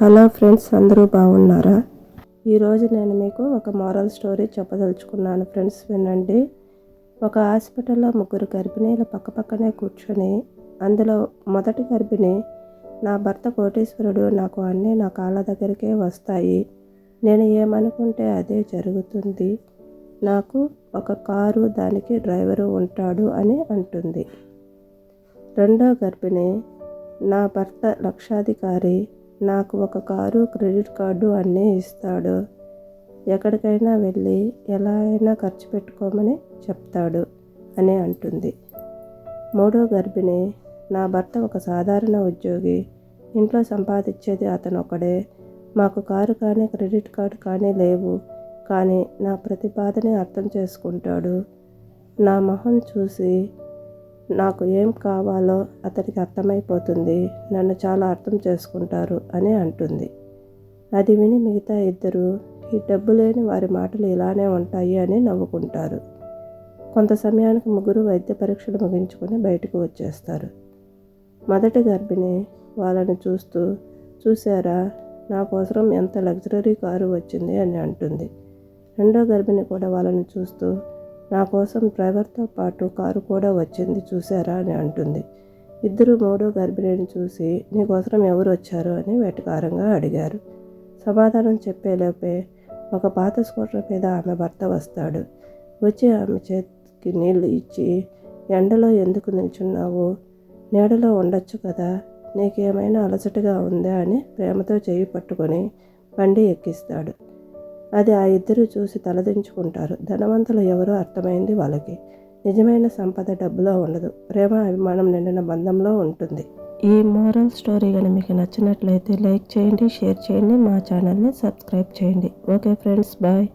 Hello friends, అందరూ బాగున్నారా? ఈరోజు నేను మీకు ఒక మోరల్ స్టోరీ చెప్పదలుచుకున్నాను ఫ్రెండ్స్, వినండి. ఒక హాస్పిటల్లో ముగ్గురు గర్భిణీలు పక్కపక్కనే కూర్చొని, అందులో మొదటి గర్భిణి, నా భర్త కోటీశ్వరుడు, నాకు అన్నీ నా కాళ్ళ దగ్గరికే వస్తాయి, నేను ఏమనుకుంటే అదే జరుగుతుంది, నాకు ఒక కారు, దానికి డ్రైవరు ఉంటాడు అని అంటుంది. రెండో గర్భిణి, నా భర్త లక్షాధికారి, నాకు ఒక కారు, క్రెడిట్ కార్డు అన్నీ ఇస్తాడు, ఎక్కడికైనా వెళ్ళి ఎలా అయినా ఖర్చు పెట్టుకోమని చెప్తాడు అని అంటుంది. మూడో గర్భిణి, నా భర్త ఒక సాధారణ ఉద్యోగి, ఇంట్లో సంపాదించేది అతను ఒకడే, మాకు కారు కానీ క్రెడిట్ కార్డు కానీ లేవు, కానీ నా ప్రతి బాధని అర్థం చేసుకుంటాడు, నా మొహం చూసి నాకు ఏం కావాలో అతనికి అర్థమైపోతుంది, నన్ను చాలా అర్థం చేసుకుంటారు అని అంటుంది. అది విని మిగతా ఇద్దరు, ఈ డబ్బు లేని వారి మాటలు ఇలానే ఉంటాయి అని నవ్వుకుంటారు. కొంత సమయానికి ముగ్గురు వైద్య పరీక్షలు ముగించుకొని బయటకు వచ్చేస్తారు. మొదటి గర్భిణి వాళ్ళని చూస్తూ, చూసారా, నా కోసం ఎంత లగ్జరీ కారు వచ్చింది అని అంటుంది. రెండో గర్భిణి కూడా వాళ్ళని చూస్తూ, నా కోసం డ్రైవర్తో పాటు కారు కూడా వచ్చింది చూసారా అని అంటుంది. ఇద్దరు మూడో గర్భిణిని చూసి, నీకోసం ఎవరు వచ్చారు అని వెటకారంగా అడిగారు. సమాధానం చెప్పేలోపే ఒక పాత స్కూటర్ మీద ఆమె భర్త వస్తాడు. వచ్చి ఆమె చేతికి నీళ్లు ఇచ్చి, ఎండలో ఎందుకు నిల్చున్నావు, నీడలో ఉండొచ్చు కదా, నీకేమైనా అలసటగా ఉందా అని ప్రేమతో చేయి పట్టుకొని బండి ఎక్కిస్తాడు. అది ఆ ఇద్దరు చూసి తలదించుకుంటారు. ధనవంతులు ఎవరో అర్థమైంది వాళ్ళకి. నిజమైన సంపద డబ్బులో ఉండదు, ప్రేమ అభిమానం నిండిన బంధంలో ఉంటుంది. ఈ మోరల్ స్టోరీ కానీ మీకు నచ్చినట్లయితే లైక్ చేయండి, షేర్ చేయండి, మా ఛానల్ని సబ్స్క్రైబ్ చేయండి. Okay friends, bye.